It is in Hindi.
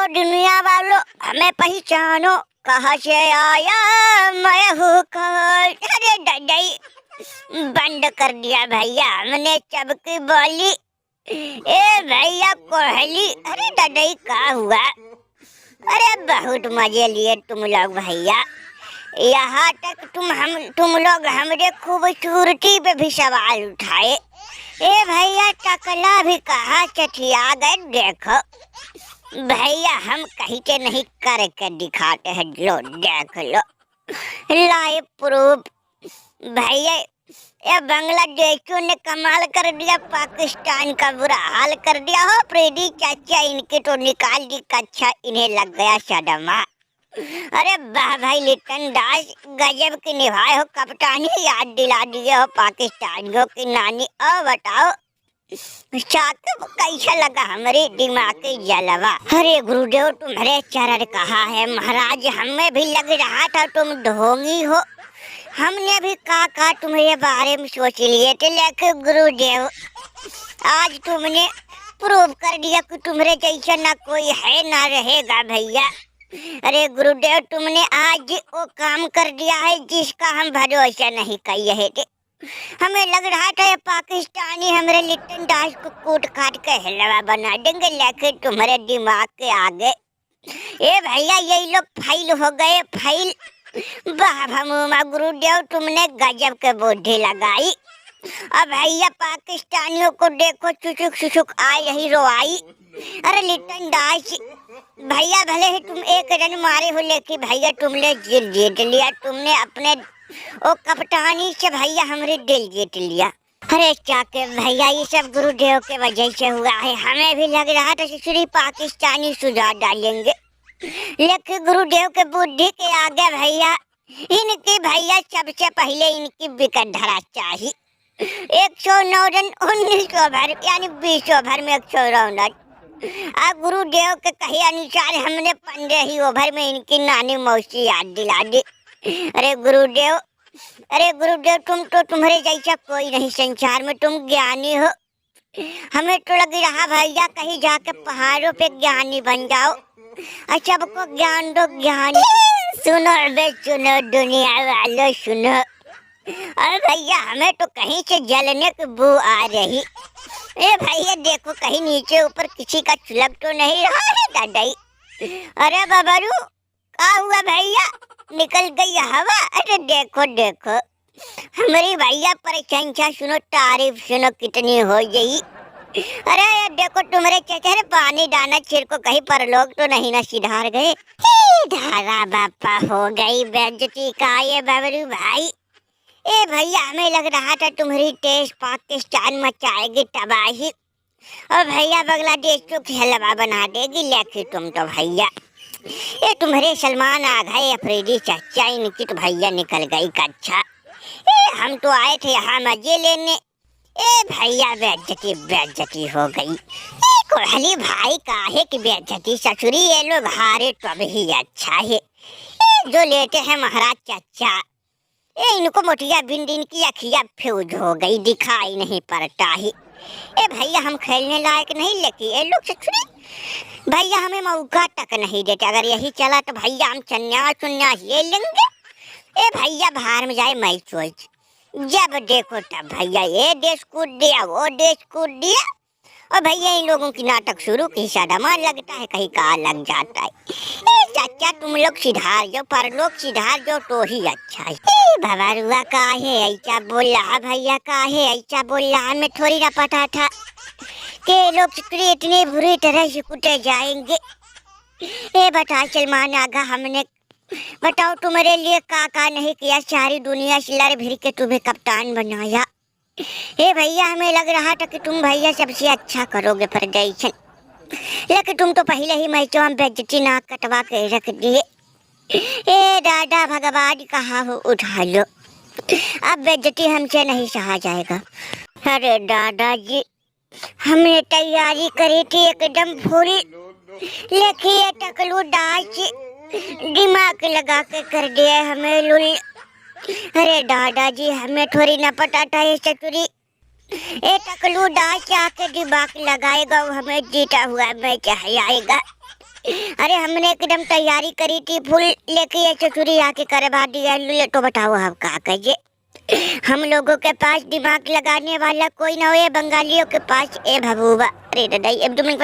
दुनिया वालों, हमें पहचानो, कहाँ से आया मैं हूँ कौन। अरे डडई, बंद कर दिया भैया हमने चबकी बोली। ए भैया कोहली, अरे डडई का हुआ। अरे बहुत मजे लिए तुम लोग भैया, यहाँ तक तुम लोग हमरे खूबसूरती पे भी सवाल उठाए। ए भैया टकला भी कहाँ चटिया गए देखो। भैया हम कहीं के नहीं करके दिखाते हैं, लो देख लो लाइव प्रूफ। भैया ये बांग्लादेशियों ने कमाल कर दिया, पाकिस्तान का बुरा हाल कर दिया हो। प्रीति चाचा इनकी तो निकाल दी कच्छा, इन्हें लग गया सदमा। अरे वाह भाई लिटन दास, गजब की निभाए हो कप्तानी, याद दिला दिए हो पाकिस्तानियों की नानी। अब बताओ साकिब कैसा लगा हमारे दिमाग के जलवा। अरे गुरुदेव तुम्हारे चरण कहा है महाराज, हमें भी लग रहा था तुम ढोंगी हो। हमने भी कहा तुम्हारे बारे में सोच लिए थे, लेकिन गुरुदेव आज तुमने प्रूव कर दिया कि तुम्हारे जैसा ना कोई है ना रहेगा भैया। अरे गुरुदेव तुमने आज वो काम कर दिया है जिसका हम भरोसा नहीं कर रहे थे। हमें लग रहा था ये पाकिस्तानी हमारे लिटन दास को कूट काट के हलवा बना देंगे, लेकिन तुम्हारे दिमाग के आगे ये भैया यही लोग फाइल हो गए, फाइल। वाह भमूमा गुरुदेव तुमने गजब के बुद्धि लगाई। अब भैया पाकिस्तानियों को देखो चुचुक चुचुक आ यही रोआई। अरे लिटन दास भैया भले ही तुम एक रन मारे हो, लेकिन भैया तुमने दिल जीत लिया। तुमने अपने ओ कप्तानी से भैया हमारे दिल जीत लिया। अरे चाके भैया ये सब गुरुदेव के वजह से हुआ है। हमें भी लग रहा था सिर्फ पाकिस्तानी सुझाव डालेंगे, लेकिन गुरुदेव के बुद्धि के आगे भैया इनकी भैया सबसे पहले इनकी विकेट धरा चाहिए। 109 रन 19 ओवर यानी 20 ओवर में 100 रन। अब गुरुदेव के कहे अनुसार हमने 15 ही ओवर में इनकी नानी मौसी याद दिला दी। अरे गुरुदेव तुम तो तुम्हारे जैसा कोई नहीं संसार में, तुम ज्ञानी हो। हमें तो लग रहा भैया कहीं जाके पहाड़ों पे ज्ञानी बन जाओ और सबको ज्ञान दो ज्ञानी। सुनो बे सुनो दुनिया वालों सुनो। अरे भैया हमें तो कहीं से जलने की बू आ रही। ए भैया देखो कहीं नीचे ऊपर किसी का चुलक तो नहीं रहा है दादाई। अरे बबरू क्या हुआ भैया, निकल गई हवा। अरे देखो देखो हमारी भैया प्रशंसा सुनो, तारीफ सुनो कितनी हो गई। अरे देखो तुम्हारे चेहरे पानी डाना चिर को कहीं पर लोग तो नहीं ना सिधार गए। धारा बापा हो गई बेइज्जती का ये बबरू भाई। ए भैया हमें लग रहा था तुम्हारी टेस्ट पाकिस्तान मचाएगी तबाही और भैया बांग्लादेश को खिलवा बना देगी, लेकिन तुम तो भैया ये तुम्हारे सलमान आ गए, अफरीदी चाचा इनकी तो भैया निकल गई कच्छा। हम तो आए थे यहाँ मजे लेने। ए भैया बेइज्जती हो गई। कोहली भाई काहे की बेइज्जती ससुरी, ये लोग हारे तो भी अच्छा है। जो लेते हैं महाराज चाचा, इनको मोटिया बिंदिन की अखिया फ्यूज हो गई, दिखाई नहीं पड़ता है। ए भैया हम खेलने लायक नहीं, लेकिन ये लोग ससुरी भैया हमें मौका तक नहीं देते। अगर यही चला तो भैया हम चन्यास ले लेंगे। ए भैया बाहर में जाए मैच वैच, जब देखो तब भैया ये देश कूद दिया वो देश कूद दिया, और भैया इन लोगों की नाटक शुरू की सदमा लगता है कहीं का लग जाता है। चाचा तुम लोग सिधार जो, पर लोग सिधार जो तो ही अच्छा है। भवरुआ काहे ऐसा बोल रहा भैया, काहे ऐसा बोल रहा, हमें थोड़ी ना पता था कि लोग इतने बुरी तरह से कुटे जाएंगे। ए बता सलमान आगा, हमने बताओ तुम्हारे लिए का नहीं किया, सारी दुनिया से लड़ भिड़ के तुम्हें कप्तान बनाया। ए भैया हमें लग रहा था कि तुम भैया सबसे अच्छा करोगे प्रदर्शन, लेकिन तुम तो पहले ही मैचों में बेइज्जती ना कटवा के रख दिए। ए दादा भगवान कहा हो उठा लो, अब बेइज्जती हमसे नहीं सहा जाएगा। अरे दादाजी हमने तैयारी करी थी एकदम फुल, लेकिन ये टकलू दास दिमाग लगा के कर दिया हमें लुल। अरे दादाजी हमें थोड़ी ना पता था ये चतुरी, ए टकलू दास आके दिमाग लगाएगा, वो हमें जीता हुआ मैच हराएगा। अरे हमने एकदम तैयारी करी थी फुल, लेके ये चचुरी आके करवा दिया। ले तो बताओ हम क्या करिए। हम लोगों के पास दिमाग लगाने वाला कोई ना हो, ये बंगालियों के पास। ए भगुआ, अरे दादा अब 2 मिनट